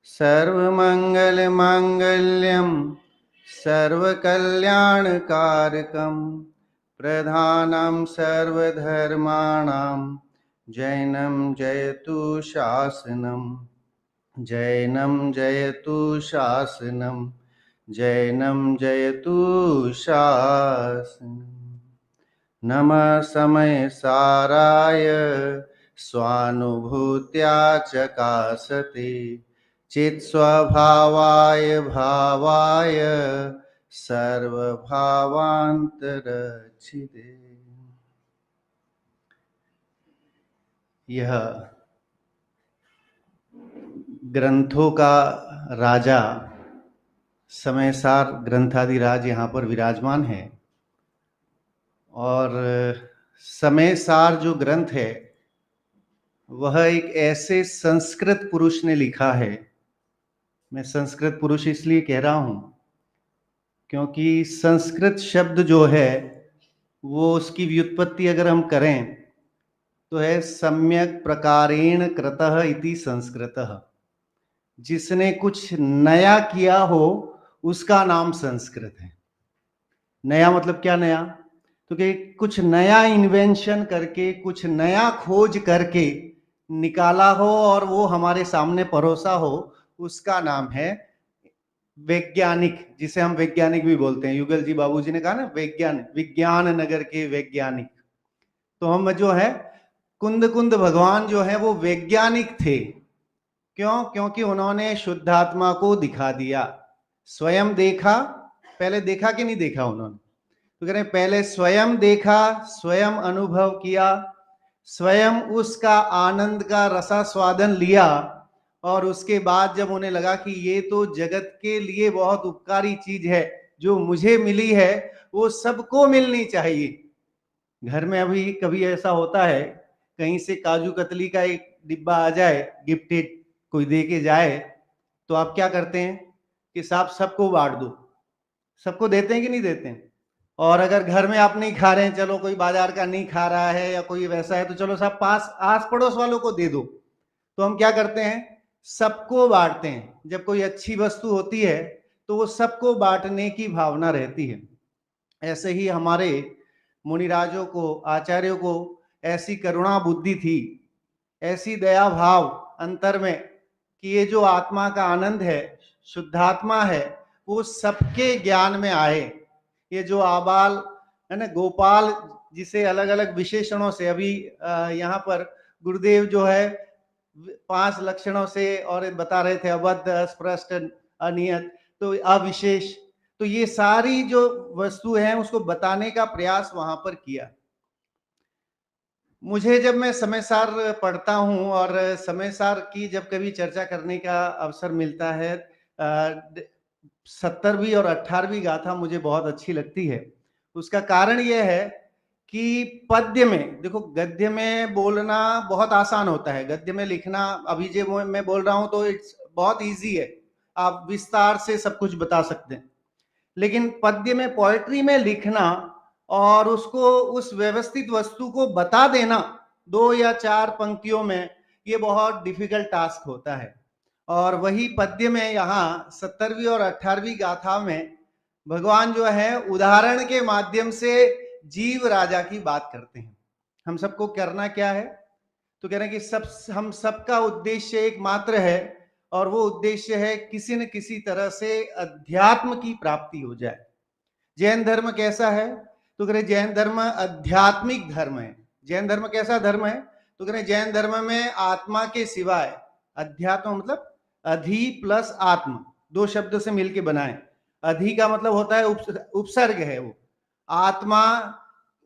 सर्वमङ्गलमाङ्गल्यं सर्वकल्याणकारकं प्रधानं सर्वधर्माणां जैनं जयतु शासनं जैनं जयतु शासनं जैनं जयतु शासनम्। नमः समय साराय स्वानुभूत्या चकासते चित्स्वभावाय भावाय सर्वभावान्तरक्षिते। यह ग्रंथों का राजा समयसार ग्रंथाधिराज यहाँ पर विराजमान है। और समयसार जो ग्रंथ है वह एक ऐसे संस्कृत पुरुष ने लिखा है। मैं संस्कृत पुरुष इसलिए कह रहा हूं क्योंकि संस्कृत शब्द जो है वो उसकी व्युत्पत्ति अगर हम करें तो है सम्यक प्रकारेण कृतः इति संस्कृतः। जिसने कुछ नया किया हो उसका नाम संस्कृत है। नया मतलब क्या नया? तो कि कुछ नया इन्वेंशन करके कुछ नया खोज करके निकाला हो और वो हमारे सामने परोसा हो, उसका नाम है वैज्ञानिक, जिसे हम वैज्ञानिक भी बोलते हैं। युगल जी बाबूजी ने कहा ना विज्ञान नगर के वैज्ञानिक। तो हम जो है कुंद कुंद भगवान जो है वो वैज्ञानिक थे। क्यों? क्योंकि उन्होंने शुद्धात्मा को दिखा दिया, स्वयं देखा। पहले देखा कि नहीं देखा उन्होंने? तो कह रहे हैं पहले स्वयं देखा, स्वयं अनुभव किया, स्वयं उसका आनंद का रसास्वादन लिया, और उसके बाद जब उन्हें लगा कि ये तो जगत के लिए बहुत उपकारी चीज है, जो मुझे मिली है वो सबको मिलनी चाहिए। घर में अभी कभी ऐसा होता है, कहीं से काजू कतली का एक डिब्बा आ जाए, गिफ्टेड कोई दे के जाए, तो आप क्या करते हैं कि साहब सबको बांट दो। सबको देते हैं कि नहीं देते हैं? और अगर घर में आप नहीं खा रहे हैं, चलो कोई बाजार का नहीं खा रहा है या कोई वैसा है, तो चलो सब पास आस पड़ोस वालों को दे दो। तो हम क्या करते हैं? सबको बांटते हैं। जब कोई अच्छी वस्तु होती है तो वो सबको बांटने की भावना रहती है। ऐसे ही हमारे मुनिराजों को, आचार्यों को ऐसी करुणा बुद्धि थी, ऐसी दया भाव अंतर में कि ये जो आत्मा का आनंद है, शुद्धात्मा है, वो सबके ज्ञान में आए। ये जो आबाल है ना, गोपाल, जिसे अलग अलग विशेषणों से अभी यहाँ पर गुरुदेव जो है 5 लक्षणों से और बता रहे थे, अबद्ध, अस्पृष्ट, अनियत, तो अविशेष। तो ये सारी जो वस्तु है उसको बताने का प्रयास वहां पर किया। मुझे जब मैं समयसार पढ़ता हूं और समयसार की जब कभी चर्चा करने का अवसर मिलता है, 17वीं और 18वीं गाथा मुझे बहुत अच्छी लगती है। उसका कारण यह है कि पद्य में देखो, गद्य में बोलना बहुत आसान होता है, गद्य में लिखना अभी जो मैं बोल रहा हूं तो इट्स बहुत इजी है, आप विस्तार से सब कुछ बता सकते हैं। लेकिन पद्य में, पोएट्री में लिखना और उसको, उस व्यवस्थित वस्तु को बता देना 2 या 4 पंक्तियों में, ये बहुत डिफिकल्ट टास्क होता है। और वही पद्य में यहाँ 17वीं और 18वीं गाथा में भगवान जो है उदाहरण के माध्यम से जीव राजा की बात करते हैं। हम सबको करना क्या है? तो कह रहे हैं कि हम सबका उद्देश्य एक मात्र है, और वो उद्देश्य है किसी न किसी तरह से अध्यात्म की प्राप्ति हो जाए। जैन धर्म कैसा है? तो कह रहे जैन धर्म आध्यात्मिक धर्म है। जैन धर्म कैसा धर्म है? तो कह रहे जैन धर्म में आत्मा के सिवाय, अध्यात्म मतलब अधि प्लस आत्म, 2 शब्द से मिलके बनाए। अधि का मतलब होता है उपसर्ग है, वो आत्मा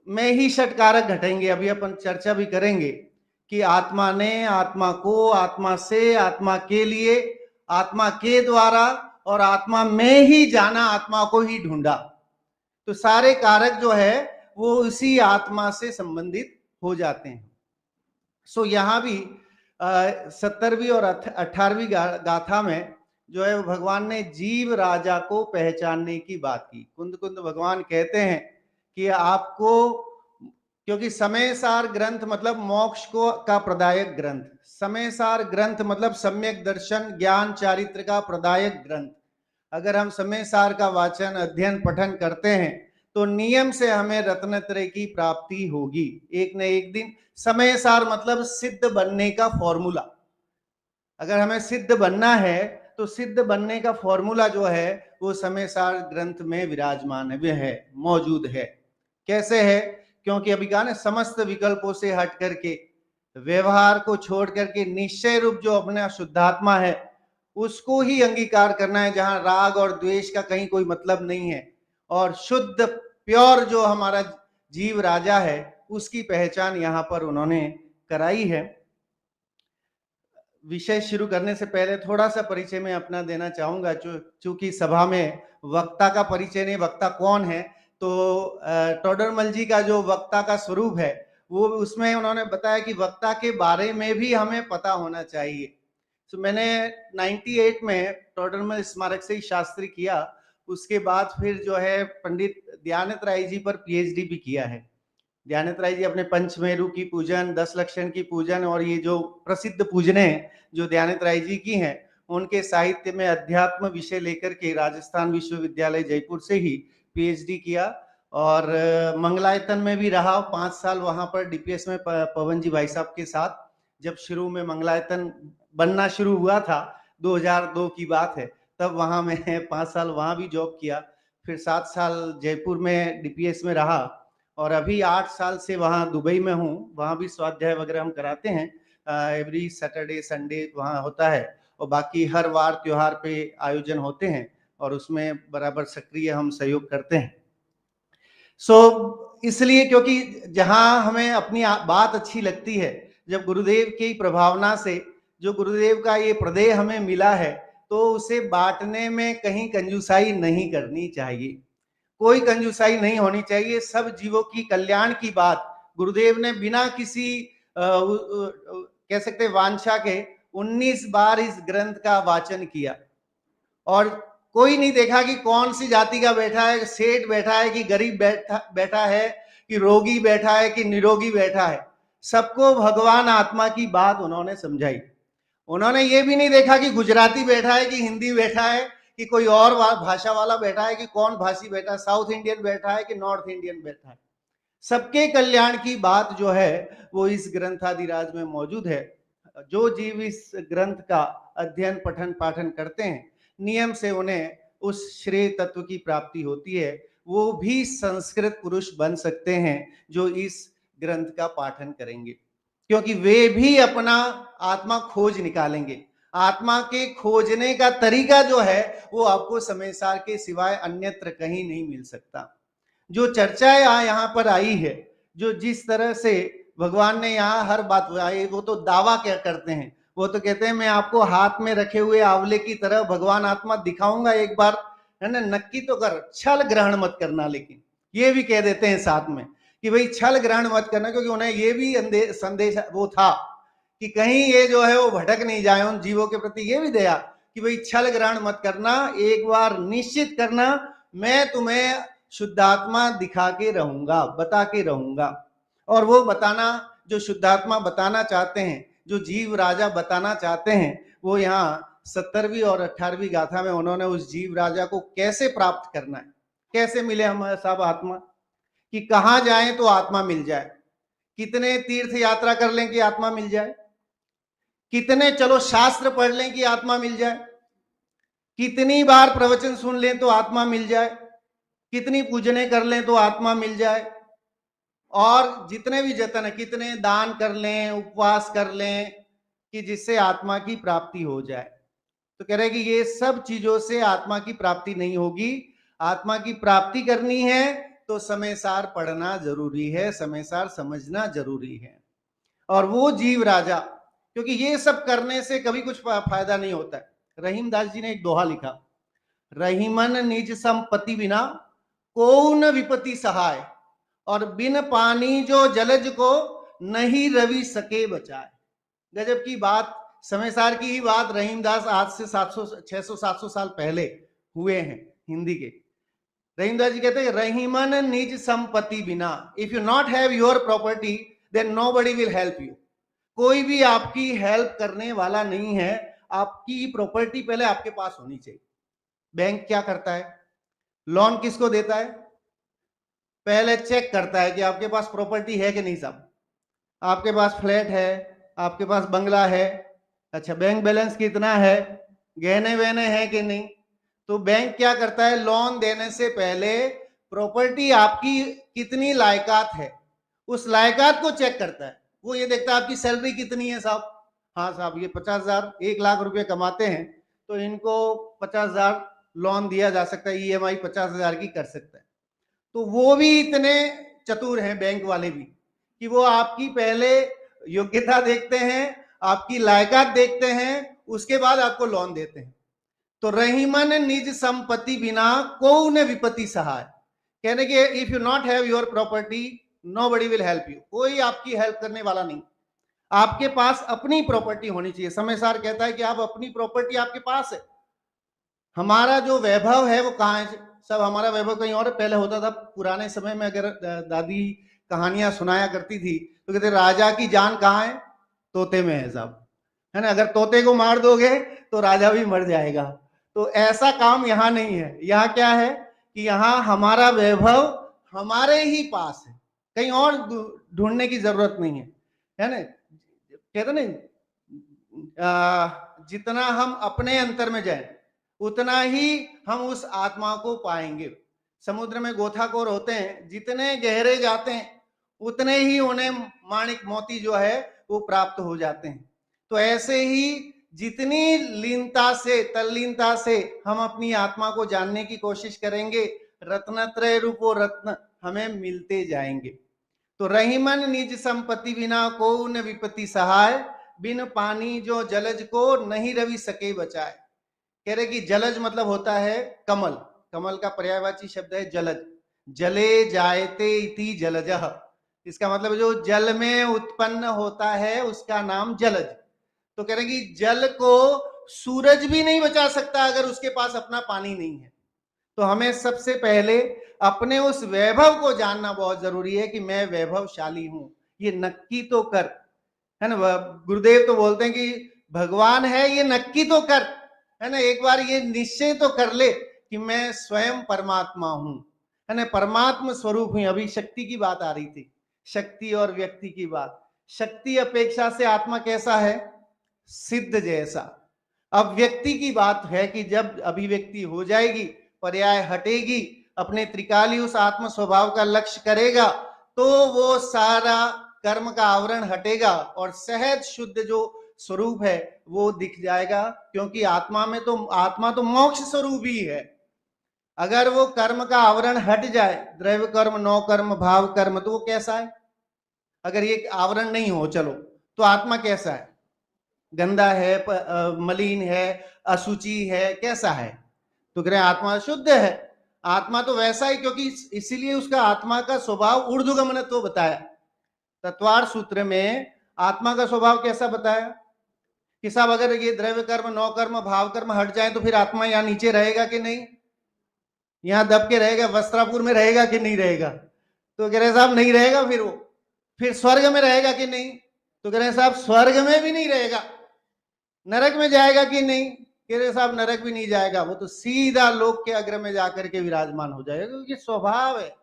में ही षटकारक घटेंगे। अभी अपन चर्चा भी करेंगे कि आत्मा ने, आत्मा को, आत्मा से, आत्मा के लिए, आत्मा के द्वारा, और आत्मा में ही जाना, आत्मा को ही ढूंढा। तो सारे कारक जो है वो उसी आत्मा से संबंधित हो जाते हैं। सो यहां भी 17वीं और 18वीं गाथा में जो है भगवान ने जीव राजा को पहचानने की बात की। कुंद कुंद भगवान कहते हैं कि आपको, क्योंकि समय सार ग्रंथ मतलब मोक्ष को का प्रदायक ग्रंथ, समय सार ग्रंथ मतलब सम्यक दर्शन ज्ञान चारित्र का प्रदायक ग्रंथ। अगर हम समय सार का वाचन अध्ययन पठन करते हैं तो नियम से हमें रत्नत्रय की प्राप्ति होगी एक न एक दिन। समय सार मतलब सिद्ध बनने का फॉर्मूला। अगर हमें सिद्ध बनना है तो सिद्ध बनने का फॉर्मूला जो है वो समय सार ग्रंथ में विराजमान है, मौजूद है। कैसे है? क्योंकि अभी कहा ना, समस्त विकल्पों से हट करके, व्यवहार को छोड़ करके निश्चय रूप जो अपना शुद्धात्मा है उसको ही अंगीकार करना है, जहां राग और द्वेष का कहीं कोई मतलब नहीं है। और शुद्ध प्योर जो हमारा जीव राजा है उसकी पहचान यहाँ पर उन्होंने कराई है। विषय शुरू करने से पहले थोड़ा सा परिचय मैं अपना देना चाहूंगा, चूंकि सभा में वक्ता का परिचय नहीं, वक्ता कौन है, तो टोडरमल जी का जो वक्ता का स्वरूप है वो उसमें उन्होंने बताया कि वक्ता के बारे में भी हमें पता होना चाहिए। तो मैंने 98 में टोडरमल स्मारक से ही शास्त्री किया, उसके बाद फिर जो है पंडित दयानंद राय जी पर पीएचडी भी किया है। दयानंद राय जी अपने पंचमेरु की पूजन, 10 लक्षण की पूजन और ये जो प्रसिद्ध पूजने जो दयानंद राय जी की हैं, उनके साहित्य में अध्यात्म विषय लेकर के राजस्थान विश्वविद्यालय जयपुर से ही पीएचडी किया। और मंगलायतन में भी रहा 5 साल, वहां पर डीपीएस में पवन जी भाई साहब के साथ। जब शुरू में मंगलायतन बनना शुरू हुआ था, 2002 की बात है, तब वहां मैं 5 साल वहां भी जॉब किया। फिर 7 साल जयपुर में डीपीएस में रहा और अभी 8 साल से वहाँ दुबई में हूँ। वहाँ भी स्वाध्याय वगैरह हम कराते हैं, एवरी सैटरडे संडे वहाँ होता है, और बाकी हर वार त्योहार पे आयोजन होते हैं और उसमें बराबर सक्रिय हम सहयोग करते हैं। इसलिए क्योंकि जहाँ हमें अपनी बात अच्छी लगती है, जब गुरुदेव की प्रभावना से जो गुरुदेव का ये प्रदेय हमें मिला है, तो उसे बांटने में कहीं कंजूसाई नहीं करनी चाहिए, कोई कंजूसाई नहीं होनी चाहिए। सब जीवों की कल्याण की बात गुरुदेव ने बिना किसी कह सकते वांछा के 19 बार इस ग्रंथ का वाचन किया, और कोई नहीं देखा कि कौन सी जाति का बैठा है, सेठ बैठा है कि गरीब बैठा है कि रोगी बैठा है कि निरोगी बैठा है, सबको भगवान आत्मा की बात उन्होंने समझाई। उन्होंने ये भी नहीं देखा कि गुजराती बैठा है कि हिंदी बैठा है कि कोई और भाषा वाला बैठा है कि कौन भाषी बैठा है, साउथ इंडियन बैठा है कि नॉर्थ इंडियन बैठा है। सबके कल्याण की बात जो है वो इस ग्रंथादिराज में मौजूद है। जो जीव इस ग्रंथ का अध्ययन पठन पाठन करते हैं, नियम से उन्हें उस श्रेय तत्व की प्राप्ति होती है। वो भी संस्कृत पुरुष बन सकते हैं जो इस ग्रंथ का पाठन करेंगे, क्योंकि वे भी अपना आत्मा खोज निकालेंगे। आत्मा के खोजने का तरीका जो है वो आपको समय सार के सिवाय अन्यत्र कहीं नहीं मिल सकता। जो चर्चा यहाँ पर आई है, जो जिस तरह से भगवान ने यहाँ हर बात आई, वो तो दावा क्या करते हैं, वो तो कहते हैं मैं आपको हाथ में रखे हुए आंवले की तरह भगवान आत्मा दिखाऊंगा, एक बार है ना नक्की तो कर, छल ग्रहण मत करना। लेकिन ये भी कह देते हैं साथ में कि भाई छल ग्रहण मत करना, क्योंकि उन्हें ये भी संदेश वो था कि कहीं ये जो है वो भटक नहीं जाए, उन जीवों के प्रति ये भी दया कि भाई छल ग्रहण मत करना, एक बार निश्चित करना मैं तुम्हें शुद्धात्मा दिखा के रहूंगा, बता के रहूंगा। और वो बताना जो शुद्धात्मा बताना चाहते हैं, जो जीव राजा बताना चाहते हैं, वो यहाँ 17वीं और 18वीं गाथा में उन्होंने उस जीव राजा को कैसे प्राप्त करना है, कैसे मिले हम सब आत्मा, कि कहाँ जाएं तो आत्मा मिल जाए, कितने तीर्थ यात्रा कर लें कि आत्मा मिल जाए, कितने चलो शास्त्र पढ़ लें कि आत्मा मिल जाए, कितनी बार प्रवचन सुन लें तो आत्मा मिल जाए, कितनी पूजने कर लें तो आत्मा मिल जाए, और जितने भी जतन है, कितने दान कर लें, उपवास कर लें कि जिससे आत्मा की प्राप्ति हो जाए। तो कह रहे कि ये सब चीजों से आत्मा की प्राप्ति नहीं होगी। आत्मा की प्राप्ति करनी है तो समय सार पढ़ना जरूरी है, समय सार समझना जरूरी है। और वो जीव राजा, क्योंकि ये सब करने से कभी कुछ फायदा नहीं होता है। रहीमदास जी ने एक दोहा लिखा, रहीमन निज संपत्ति बिना को न विपत्ति सहाय, और बिन पानी जो जलज को नहीं रवि सके बचाए। गजब की बात, समय सार की ही बात रहीमदास आज से 700 600 700 साल पहले हुए हैं हिंदी के। रहीमदास जी कहते हैं रहीमन निज संपत्ति बिना, if you not have your property then nobody will help you. कोई भी आपकी हेल्प करने वाला नहीं है, आपकी प्रॉपर्टी पहले आपके पास होनी चाहिए। बैंक क्या करता है, लोन किसको देता है, पहले चेक करता है कि आपके पास प्रॉपर्टी है कि नहीं साहब, आपके पास फ्लैट है, आपके पास बंगला है, अच्छा बैंक बैलेंस कितना है, गहने वहने हैं कि नहीं। तो बैंक क्या करता है, लोन देने से पहले प्रॉपर्टी आपकी कितनी लायकात है उस लायकात को चेक करता है। वो ये देखता है आपकी सैलरी कितनी है साहब, हाँ साहब ये 50,000 1 लाख रुपए कमाते हैं तो इनको 50,000 लोन दिया जा सकता है, EMI 50,000 की कर सकता है। तो वो भी इतने चतुर हैं बैंक वाले भी कि वो आपकी पहले योग्यता देखते हैं, आपकी लायकात देखते हैं, उसके बाद आपको लोन देते हैं। तो रहीमन निज संपत्ति बिना को न विपत्ति सहाय, कहने के if you not have your property nobody will help you, कोई आपकी हेल्प करने वाला नहीं। आपके पास अपनी प्रॉपर्टी होनी चाहिए। समय सार कहता है कि आप अपनी प्रॉपर्टी आपके पास है। हमारा जो वैभव है वो कहाँ है, सब हमारा वैभव कहीं और है। पहले होता था पुराने समय में, अगर दादी कहानियां सुनाया करती थी तो कहते राजा की जान कहाँ है, तोते में है साहब, है ना। अगर तोते को मार दोगे तो राजा भी मर जाएगा। तो ऐसा काम यहाँ नहीं है। यहाँ क्या है कि यहाँ हमारा वैभव हमारे ही पास है, कहीं और ढूंढने की जरूरत नहीं है ना। कहते ना जितना हम अपने अंतर में जाए उतना ही हम उस आत्मा को पाएंगे। समुद्र में गोताखोर होते हैं, जितने गहरे जाते हैं उतने ही उन्हें माणिक मोती जो है वो प्राप्त हो जाते हैं। तो ऐसे ही जितनी लीनता से तल्लीनता से हम अपनी आत्मा को जानने की कोशिश करेंगे, रत्नत्रय रूप वो रत्न हमें मिलते जाएंगे। तो रहीमन निज संपत्ति बिना को न विपत्ति सहाय, बिन पानी जो जलज को नहीं रवि सके बचाए। कह रहे कि जलज मतलब होता है कमल, कमल का पर्यायवाची शब्द है जलज, जले जायते इति जलजः, इसका मतलब जो जल में उत्पन्न होता है उसका नाम जलज। तो कह रहे कि जल को सूरज भी नहीं बचा सकता अगर उसके पास अपना पानी नहीं है। तो हमें सबसे पहले अपने उस वैभव को जानना बहुत जरूरी है कि मैं वैभवशाली हूं, ये नक्की तो कर, है ना। गुरुदेव तो बोलते हैं कि भगवान है ये नक्की तो कर, है ना। एक बार ये निश्चय तो कर ले कि मैं स्वयं परमात्मा हूं, है ना, परमात्मा स्वरूप हूं। अभी शक्ति की बात आ रही थी, शक्ति और व्यक्ति की बात। शक्ति अपेक्षा से आत्मा कैसा है, सिद्ध जैसा। अब व्यक्ति की बात है कि जब अभिव्यक्ति हो जाएगी, पर्याय हटेगी, अपने त्रिकाली उस आत्म स्वभाव का लक्ष्य करेगा तो वो सारा कर्म का आवरण हटेगा और सहज शुद्ध जो स्वरूप है वो दिख जाएगा। क्योंकि आत्मा तो मोक्ष स्वरूप ही है। अगर वो कर्म का आवरण हट जाए, द्रव्य कर्म, नौ कर्म, भाव कर्म, तो वो कैसा है। अगर ये आवरण नहीं हो, चलो तो आत्मा कैसा है, गंदा है, मलिन है, अशुचि है, कैसा है। तो कह रहे आत्मा शुद्ध है। आत्मा तो वैसा ही, क्योंकि इसीलिए उसका आत्मा का स्वभाव ऊर्ध्वगमनत्व बताया। तत्वार सूत्र में आत्मा का स्वभाव कैसा बताया कि साहब अगर ये द्रव्य कर्म, नौ कर्म, भाव कर्म हट जाए तो फिर आत्मा यहाँ नीचे रहेगा कि नहीं, यहाँ दब के रहेगा, वस्त्रापुर में रहेगा कि नहीं रहेगा। तो कह रहे साहब नहीं रहेगा। फिर वो फिर स्वर्ग में रहेगा कि नहीं, तो कह रहे साहब स्वर्ग में भी नहीं रहेगा। नरक में जाएगा कि नहीं, कह रहे साहब नरक भी नहीं जाएगा। वो तो सीधा लोक के अग्र में जाकर के विराजमान हो जाएगा, क्योंकि स्वभाव है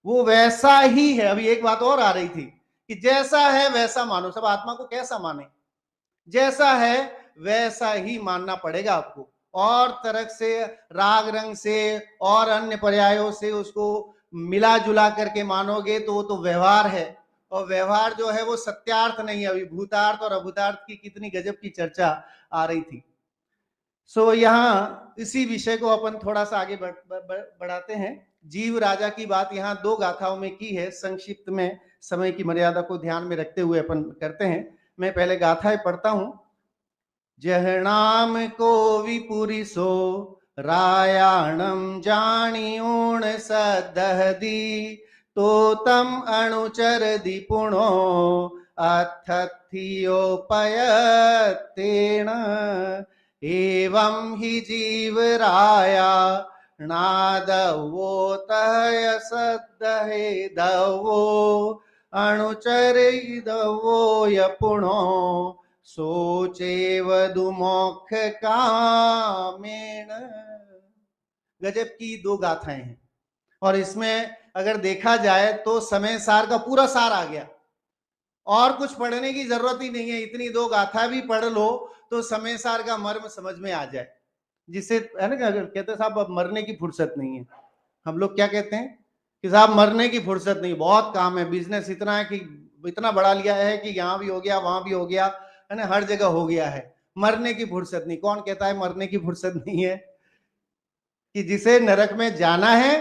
वो वैसा ही है। अभी एक बात और आ रही थी कि जैसा है वैसा मानो। सब आत्मा को कैसा माने, जैसा है वैसा ही मानना पड़ेगा आपको। और तरह से राग रंग से और अन्य पर्यायों से उसको मिला जुला करके मानोगे तो वो तो व्यवहार है, और व्यवहार जो है वो सत्यार्थ नहीं है। अभी भूतार्थ और अभूतार्थ की कितनी गजब की चर्चा आ रही थी। सो यहाँ इसी विषय को अपन थोड़ा सा आगे बढ़ाते हैं। जीव राजा की बात यहाँ 2 गाथाओं में की है, संक्षिप्त में समय की मर्यादा को ध्यान में रखते हुए अपन करते हैं। मैं पहले गाथाएं पढ़ता हूं। जहनाम को विपुरी सो रायाणम जानियोण सदहदी, तो तम अणुचर दिपुणो अथथियोपयतेन, एवं ही जीव राया नादवो तय सदहे दवो अणुचरिदवो यपुणो सोचे वधु मोक्ष कामेण। गजब की दो गाथाएं हैं, और इसमें अगर देखा जाए तो समय सार का पूरा सार आ गया, और कुछ पढ़ने की जरूरत ही नहीं है। इतनी दो गाथा भी पढ़ लो तो समय सार का मर्म समझ में आ जाए। जिससे है ना, अगर कहते हैं साहब अब मरने की फुर्सत नहीं है, हम लोग क्या कहते हैं कि साहब मरने की फुर्सत नहीं, बहुत काम है, बिजनेस इतना है कि इतना बढ़ा लिया है कि यहाँ भी हो गया वहां भी हो गया, है ना, हर जगह हो गया है, मरने की फुर्सत नहीं। कौन कहता है मरने की फुर्सत नहीं है? कि जिसे नरक में जाना है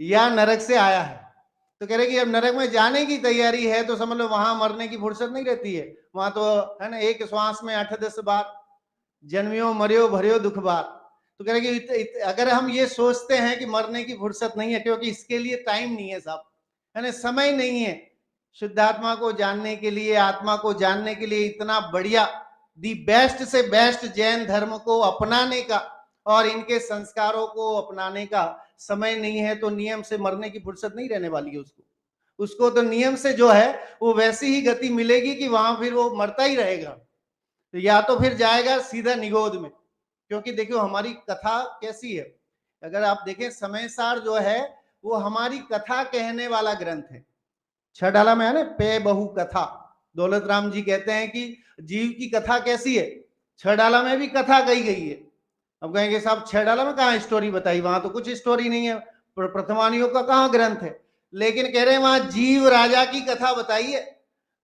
या नरक से आया है, तो कह रहे कि अब नरक में जाने की तैयारी है तो समझ लो वहां मरने की फुर्सत नहीं रहती है। वहां तो है ना, एक श्वास में 8-10 बार जन्मियो मरियो भरियो दुख बार। तो कह रहे कि अगर हम ये सोचते हैं कि मरने की फुर्सत नहीं है, क्योंकि इसके लिए टाइम नहीं है साहब, है ना, समय नहीं है शुद्धात्मा को जानने के लिए, आत्मा को जानने के लिए, इतना बढ़िया दी बेस्ट से बेस्ट जैन धर्म को अपनाने का और इनके संस्कारों को अपनाने का समय नहीं है, तो नियम से मरने की फुर्सत नहीं रहने वाली है उसको तो नियम से जो है वो वैसी ही गति मिलेगी कि वहां फिर वो मरता ही रहेगा। तो या तो फिर जाएगा सीधा निगोद में, क्योंकि देखो हमारी कथा कैसी है, अगर आप देखें समय सार जो है वो हमारी कथा कहने वाला ग्रंथ है। छह डाला में है ना, पे बहु कथा, दौलत राम जी कहते हैं कि जीव की कथा कैसी है, छह डाला में भी कथा कही गई है। अब कहेंगे साहब छह डाला में कहाँ स्टोरी बताई, वहां तो कुछ स्टोरी नहीं है, प्रथमानियों का कहाँ ग्रंथ है, लेकिन कह रहे हैं वहां जीव राजा की कथा बताई है।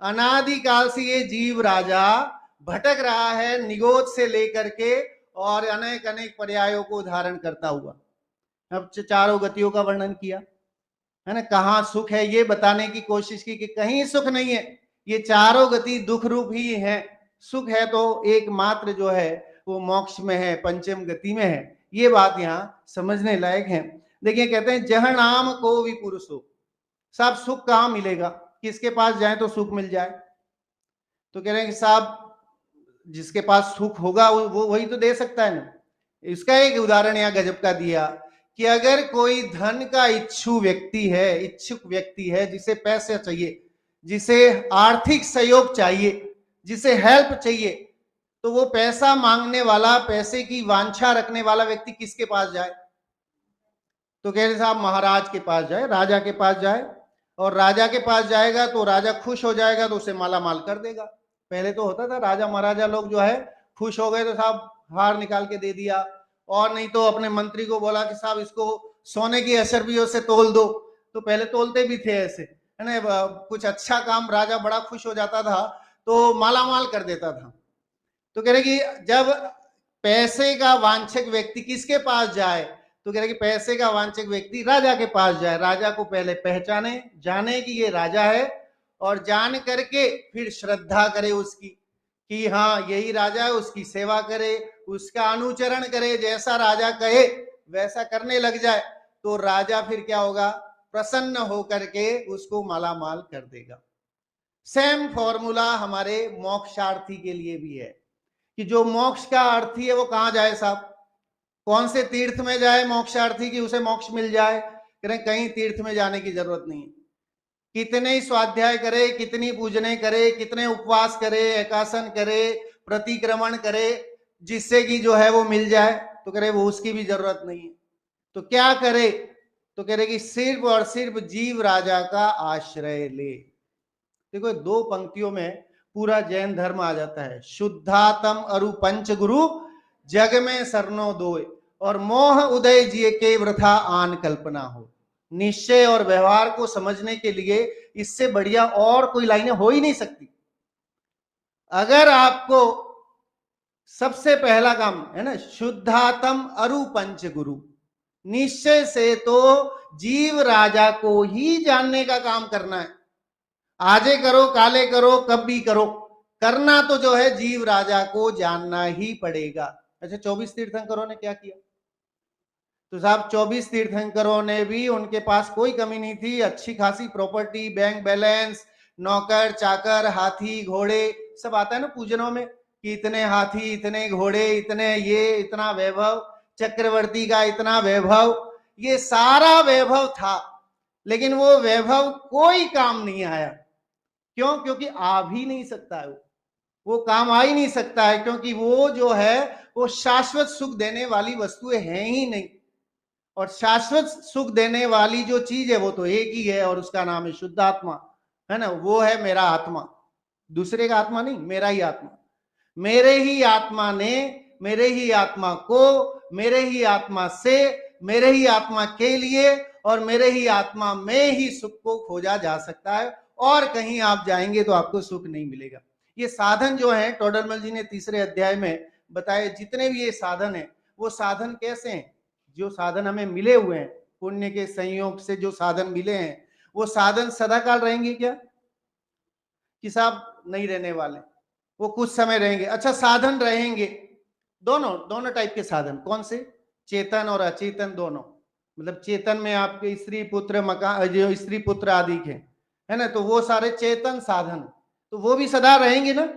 अनादिकाल से ये जीव राजा भटक रहा है निगोद से लेकर के, और अनेक अनेक पर्यायों को धारण करता हुआ। अब चारों गतियों का वर्णन किया, है ना, कहाँ सुख है ये बताने की कोशिश की कि कहीं सुख नहीं है, ये चारों गति दुख रूप ही है। सुख है तो एकमात्र जो है वो मोक्ष में है, पंचम गति में है। ये बात यहाँ समझने लायक है। देखिए कहते हैं जह नाम को भी पुरुषो, साहब सुख कहाँ मिलेगा, किसके पास जाए तो सुख मिल जाए? तो कह रहे हैं कि साहब जिसके पास सुख होगा वो वही तो दे सकता है ना। इसका एक उदाहरण यहाँ गजब का दिया कि अगर कोई धन का इच्छुक व्यक्ति है, जिसे पैसे चाहिए, जिसे आर्थिक सहयोग चाहिए, जिसे हेल्प चाहिए, तो वो पैसा मांगने वाला, पैसे की वांछा रखने वाला व्यक्ति किसके पास जाए? तो कह रहे साहब महाराज के पास जाए, राजा के पास जाए, और राजा के पास जाएगा तो राजा खुश हो जाएगा तो उसे माला माल कर देगा। पहले तो होता था राजा महाराजा लोग जो है खुश हो गए तो साहब हार निकाल के दे दिया, और नहीं तो अपने मंत्री को बोला कि साहब इसको सोने की अशर्फियों से तोल दो, तो पहले तोलते भी थे ऐसे, है ना, कुछ अच्छा काम राजा बड़ा खुश हो जाता था तो माला माल कर देता था। तो कह रहे कि जब पैसे का वांछक व्यक्ति किसके पास जाए, तो कह रहे कि पैसे का वांछक व्यक्ति राजा के पास जाए, राजा को पहले पहचाने, जाने कि ये राजा है, और जान करके फिर श्रद्धा करे उसकी कि हाँ यही राजा है, उसकी सेवा करे, उसका अनुचरण करे, जैसा राजा कहे वैसा करने लग जाए, तो राजा फिर क्या होगा, प्रसन्न होकर के उसको माला माल कर देगा। सेम फॉर्मूला हमारे मोक्षार्थी के लिए भी है कि जो मोक्ष का अर्थी है वो कहां जाए साहब, कौन से तीर्थ में जाए मोक्षार्थी की उसे मोक्ष मिल जाए? कहीं तीर्थ में जाने की जरूरत नहीं है। कितने ही स्वाध्याय करे, कितनी पूजने करे, कितने उपवास करे, एकासन करे, प्रतिक्रमण करे, जिससे कि जो है वो मिल जाए, तो करे वो उसकी भी जरूरत नहीं है। तो क्या करे? तो कह रहे कि सिर्फ और सिर्फ जीव राजा का आश्रय ले। देखो दो पंक्तियों में पूरा जैन धर्म आ जाता है। शुद्धातम अरु पंच गुरु जग में सरनो दोय, और मोह उदय जिये के वृथा आन कल्पना हो। निश्चय और व्यवहार को समझने के लिए इससे बढ़िया और कोई लाइनें हो ही नहीं सकती। अगर आपको सबसे पहला काम है ना, शुद्धातम अरु पंच गुरु, निश्चय से तो जीव राजा को ही जानने का काम करना है। आजे करो काले करो कब भी करो, करना तो जो है जीव राजा को जानना ही पड़ेगा। अच्छा 24 तीर्थंकरों ने क्या किया? तो साहब 24 तीर्थंकरों ने भी, उनके पास कोई कमी नहीं थी, अच्छी खासी प्रॉपर्टी, बैंक बैलेंस, नौकर चाकर, हाथी घोड़े, सब आता है ना पूजनों में कि इतने हाथी, इतने घोड़े, इतने ये, इतना वैभव, चक्रवर्ती का इतना वैभव, ये सारा वैभव था, लेकिन वो वैभव कोई काम नहीं आया। क्यों? क्योंकि आ भी नहीं सकता है, वो काम आ ही नहीं सकता है, क्योंकि वो जो है वो शाश्वत सुख देने वाली वस्तुएं हैं ही नहीं। और शाश्वत सुख देने वाली जो चीज है वो तो एक ही है, और उसका नाम है शुद्ध आत्मा, है ना। वो है मेरा आत्मा, दूसरे का आत्मा नहीं, मेरा ही आत्मा। मेरे ही आत्मा ने मेरे ही आत्मा को, मेरे ही आत्मा से, मेरे ही आत्मा के लिए और मेरे ही आत्मा में ही सुख को खोजा जा सकता है, और कहीं आप जाएंगे तो आपको सुख नहीं मिलेगा। ये साधन जो है टोडरमल जी ने तीसरे अध्याय में बताए, जितने भी ये साधन है वो साधन कैसे हैं, जो साधन हमें मिले हुए हैं पुण्य के संयोग से, जो साधन मिले हैं वो साधन सदाकाल रहेंगे क्या? कि साहब नहीं रहने वाले, वो कुछ समय रहेंगे। अच्छा, साधन रहेंगे, दोनों टाइप के साधन। कौन से? चेतन और अचेतन दोनों। मतलब चेतन में आपके स्त्री पुत्र मकान, जो स्त्री पुत्र आदि के है ना, तो वो सारे चेतन साधन, तो वो भी सदा रहेंगे ना।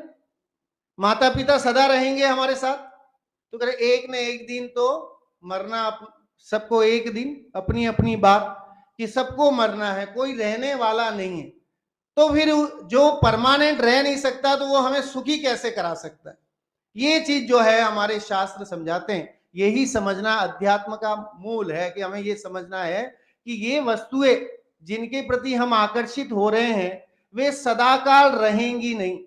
माता पिता सदा रहेंगे हमारे साथ, तो कह रहे एक न एक दिन तो मरना, सबको एक दिन अपनी अपनी बात कि सबको मरना है, कोई रहने वाला नहीं है। तो फिर जो परमानेंट रह नहीं सकता तो वो हमें सुखी कैसे करा सकता है? ये चीज जो है हमारे शास्त्र समझाते हैं। यही समझना अध्यात्म का मूल है, कि हमें ये समझना है कि ये वस्तुएं जिनके प्रति हम आकर्षित हो रहे हैं वे सदाकाल रहेंगी नहीं,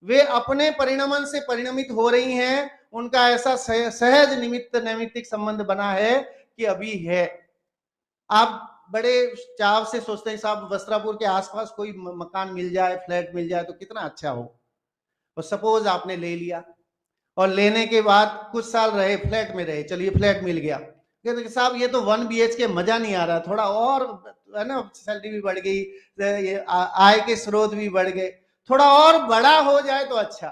वे अपने परिणमन से परिणमित हो रही हैं। उनका ऐसा सहज निमित्त नैमित्तिक संबंध बना है कि अभी है। आप बड़े चाव से सोचते हैं साहब वस्त्रापुर के आसपास कोई मकान मिल जाए, फ्लैट मिल जाए तो कितना अच्छा हो। और सपोज आपने ले लिया, और लेने के बाद कुछ साल रहे, फ्लैट में रहे, चलिए फ्लैट मिल गया, कहते कि साहब ये तो 1 BHK मजा नहीं आ रहा, थोड़ा और है ना, सैलरी भी बढ़ गई, ये आय के स्रोत भी बढ़ गए, थोड़ा और बड़ा हो जाए तो अच्छा।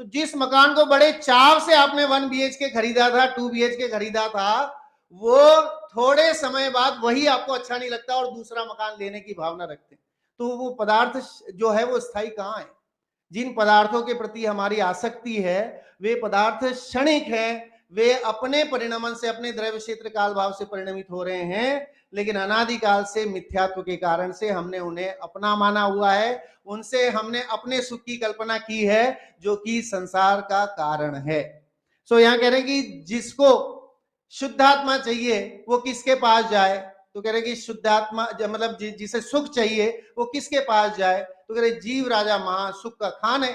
तो जिस मकान को बड़े चाव से आपने 1 BHK खरीदा था, 2 BHK खरीदा था, वो थोड़े समय बाद वही आपको अच्छा नहीं लगता और दूसरा मकान लेने की भावना रखते हैं। तो वो पदार्थ जो है वो स्थायी कहाँ है? जिन पदार्थों के प्रति हमारी आसक्ति है वे पदार्थ क्षणिक है, वे अपने परिणमन से, अपने द्रव्य क्षेत्र काल भाव से परिणमित हो रहे हैं, लेकिन अनादिकाल से मिथ्यात्व के कारण से हमने उन्हें अपना माना हुआ है, उनसे हमने अपने सुख की कल्पना की है, जो कि संसार का कारण है। सो यहाँ कह रहे हैं कि जिसको शुद्धात्मा चाहिए वो किसके पास जाए? तो कह रहे कि शुद्धात्मा मतलब जिसे सुख चाहिए वो किसके पास जाए? तो कह रहे जीव राजा महा सुख का खान है,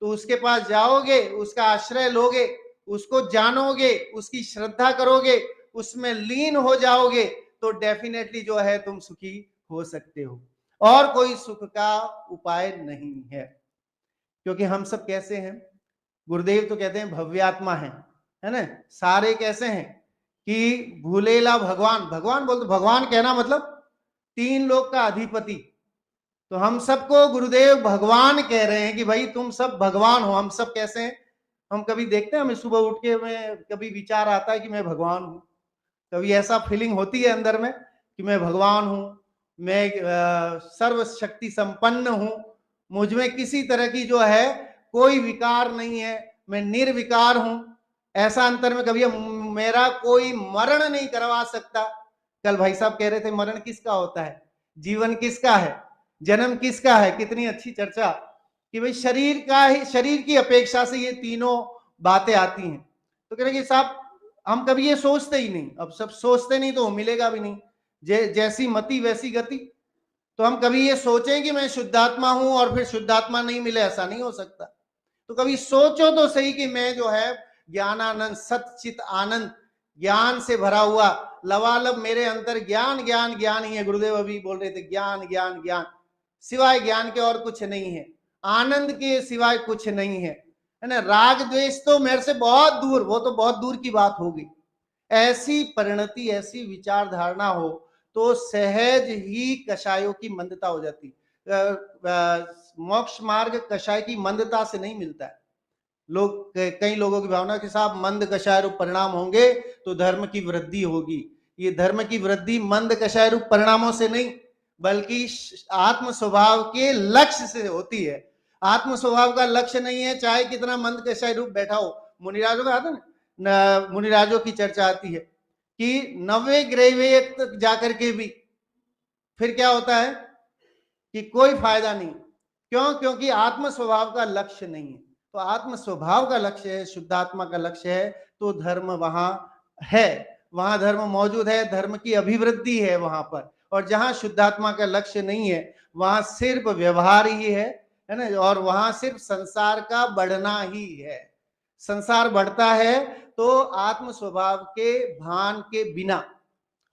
तो उसके पास जाओगे, उसका आश्रय लोगे, उसको जानोगे, उसकी श्रद्धा करोगे, उसमें लीन हो जाओगे, तो डेफिनेटली जो है तुम सुखी हो सकते हो। और कोई सुख का उपाय नहीं है। क्योंकि हम सब कैसे हैं? गुरुदेव तो कहते हैं भव्यात्मा है ना। सारे कैसे हैं कि भूलेला भगवान, भगवान बोलते, भगवान कहना मतलब 3 लोक का अधिपति। तो हम सबको गुरुदेव भगवान कह रहे हैं कि भाई तुम सब भगवान हो। हम सब कैसे हैं? हम कभी देखते हैं, हमें सुबह उठ के में कभी विचार आता है कि मैं भगवान हूं, कभी ऐसा फीलिंग होती है अंदर में कि मैं भगवान हूं, मैं सर्व शक्ति संपन्न हूं, मुझ में किसी तरह की जो है कोई विकार नहीं है, मैं निर्विकार हूं। ऐसा अंतर में कभी मेरा कोई मरण नहीं करवा सकता। कल भाई साहब कह रहे थे मरण किसका होता है, जीवन किसका है, जन्म किसका है। कितनी अच्छी चर्चा कि भाई शरीर का ही, शरीर की अपेक्षा से ये तीनों बातें आती हैं। तो कह रहे कि साहब हम कभी ये सोचते ही नहीं, अब सब सोचते नहीं तो मिलेगा भी नहीं, जैसी मति वैसी गति। तो हम कभी ये सोचें कि मैं शुद्धात्मा हूं और फिर शुद्धात्मा नहीं मिले, ऐसा नहीं हो सकता। तो कभी सोचो तो सही कि मैं जो है ज्ञानानंद सच्चित आनंद, ज्ञान से भरा हुआ लवालब मेरे अंदर ज्ञान ज्ञान ज्ञान ही है। गुरुदेव अभी बोल रहे थे ज्ञान ज्ञान ज्ञान, सिवाय ज्ञान के और कुछ नहीं है, आनंद के सिवाय कुछ नहीं है ना। राग द्वेष तो मेरे से बहुत दूर, वो तो बहुत दूर की बात होगी। ऐसी परिणति, ऐसी विचार धारणा हो तो सहज ही कषायों की मंदता हो जाती। मोक्ष मार्ग कषाय की मंदता से नहीं मिलता है। लोग, कई लोगों की भावना के साथ मंद कषाय रूप परिणाम होंगे तो धर्म की वृद्धि होगी। ये धर्म की वृद्धि मंद कषाय रूप परिणामों से नहीं, बल्कि आत्म स्वभाव के लक्ष्य से होती है। आत्म स्वभाव का लक्ष्य नहीं है चाहे कितना मंद कषाय रूप बैठा हो। मुनिराजों का आता ना, मुनिराजों की चर्चा आती है कि 90 ग्रेवे तक जाकर के भी फिर क्या होता है कि कोई फायदा नहीं। क्यों? क्योंकि आत्म स्वभाव का लक्ष्य नहीं है। तो आत्म स्वभाव का लक्ष्य है, शुद्धात्मा का लक्ष्य है, तो धर्म वहां है, वहां धर्म मौजूद है, धर्म की अभिवृद्धि है वहां पर। और जहां शुद्धात्मा का लक्ष्य नहीं है, वहां सिर्फ व्यवहार ही है ना, और वहां सिर्फ संसार का बढ़ना ही है। संसार बढ़ता है तो आत्म स्वभाव के भान के बिना,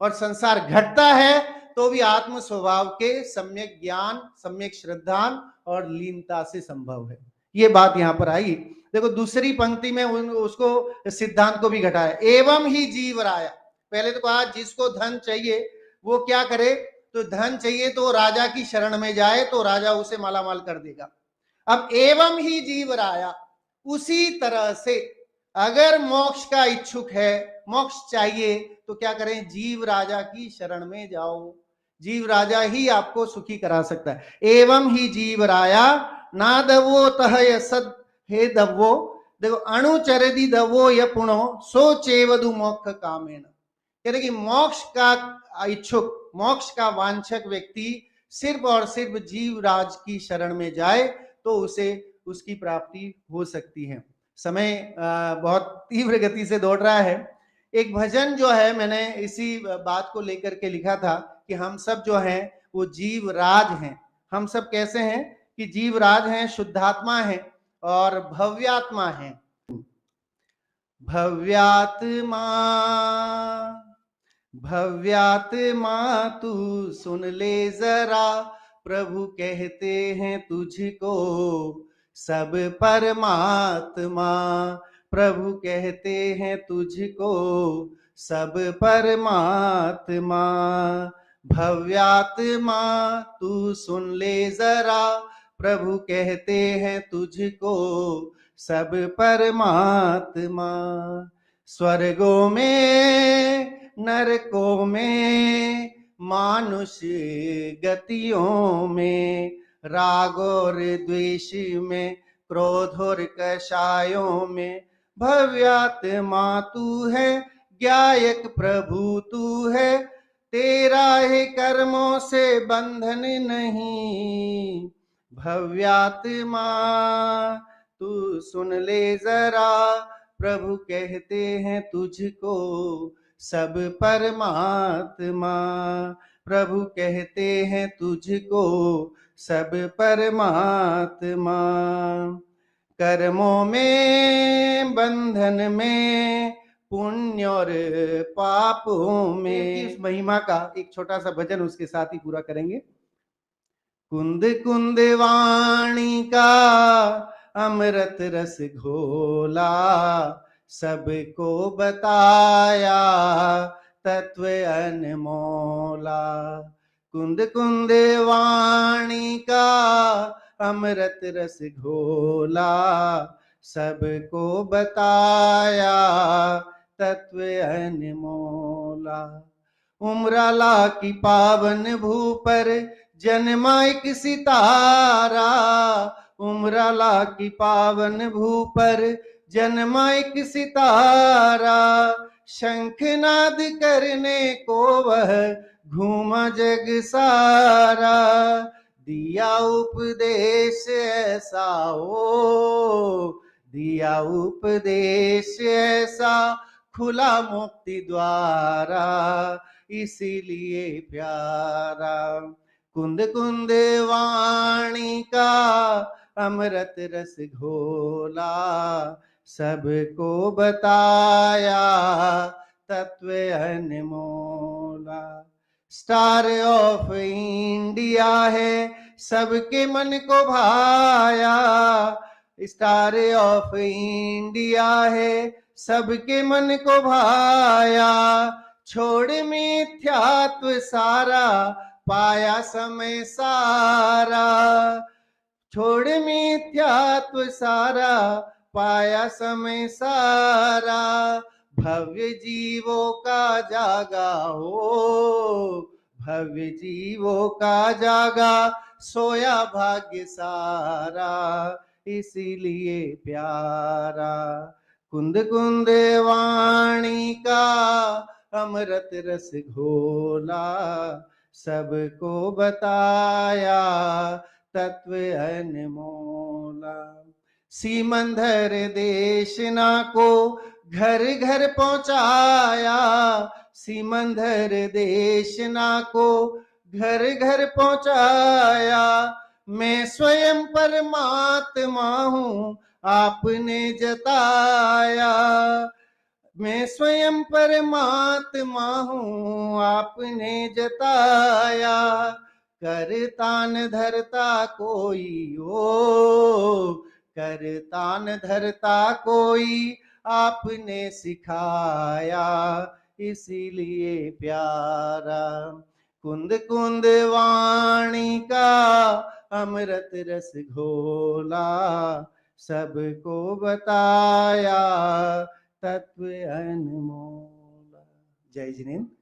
और संसार घटता है तो भी आत्म स्वभाव के सम्यक ज्ञान, सम्यक श्रद्धान और लीनता से संभव है। ये बात यहां पर आई। देखो दूसरी पंक्ति में उसको सिद्धांत को भी घटाया, एवं ही जीव राया। पहले तो कहा जिसको धन चाहिए वो क्या करे, तो धन चाहिए तो राजा की शरण में जाए तो राजा उसे मालामाल कर देगा। अब एवं ही जीव राया, उसी तरह से अगर मोक्ष का इच्छुक है, मोक्ष चाहिए, तो क्या करें, जीव राजा की शरण में जाओ। जीव राजा ही आपको सुखी करा सकता है। एवं ही जीव राया ना दवो तह सद हे दवो, देखो अणुचरदि दवो य पुणो सो चेवदु मोक्ष कामेन। यानी कि मोक्ष का इच्छुक, मोक्ष का वांछक व्यक्ति सिर्फ और सिर्फ जीव राज की शरण में जाए तो उसे उसकी प्राप्ति हो सकती है। समय बहुत तीव्र गति से दौड़ रहा है। एक भजन जो है मैंने इसी बात को लेकर के लिखा था कि हम सब जो हैं वो जीव राज हैं। हम सब कैसे हैं कि जीव राज हैं, शुद्धात्मा हैं और भव्यात्मा हैं। भव्यात्मा भव्यात्मा तू सुन ले जरा, प्रभु कहते हैं तुझको सब परमात्मा। प्रभु कहते हैं तुझको सब परमात्मा। भव्यात्मा तू सुन ले जरा, प्रभु कहते हैं तुझको सब परमात्मा। स्वर्गों में नरकों में मानुष गतियों में, राग और द्वेष में, क्रोध और कषायों में, भव्यात्मा तू है, ज्ञायक प्रभु तू है, तेरा है कर्मों से बंधन नहीं। भव्यात्मा तू सुन ले जरा, प्रभु कहते हैं तुझको सब परमात्मा। प्रभु कहते हैं तुझको सब परमात्मा। कर्मों में बंधन में, पुण्य और पापों में। इस महिमा का एक छोटा सा भजन उसके साथ ही पूरा करेंगे। कुंद कुंद वाणी का अमृत रस घोला, सबको बताया तत्व अनमोला। कुंद कुंद वाणी का अमृत रस घोला, सबको बताया तत्व अनमोला। उमराला की पावन भू पर जन्मा एक सितारा, उमराला की पावन भू पर जन्मा एक सितारा। शंखनाद करने को वह घूमा जग सारा, दिया उपदेश ऐसा हो, दिया उपदेश ऐसा, खुला मुक्ति द्वारा, इसीलिए प्यारा। कुंद कुंद वाणी का अमृत रस घोला, सबको बताया तत्व अनमोला। स्टार ऑफ इंडिया है, सबके मन को भाया। स्टार ऑफ इंडिया है, सबके मन को भाया। छोड़ मिथ्यात्व सारा, पाया समय सारा। छोड़ मिथ्यात्व सारा, पाया समय सारा। भव्य जीवों का जागा हो, भव्य जीवों का जागा, सोया भाग्य सारा, इसीलिए प्यारा। कुंद कुंद वाणी का अमृत रस घोला, सबको बताया तत्व अनमोला। सीमंधर देशना को घर घर पहुंचाया, सीमंधर देशना को घर घर पहुंचाया। मैं स्वयं परमात्मा हूँ आपने जताया, मैं स्वयं परमात्मा हूँ आपने जताया। करतान धरता कोई ओ, करतान धरता कोई आपने सिखाया, इसीलिए प्यारा। कुंद कुंद वाणी का अमृत रस घोला, सबको बताया तत्व अनमोला। जय जिनेन्द्र।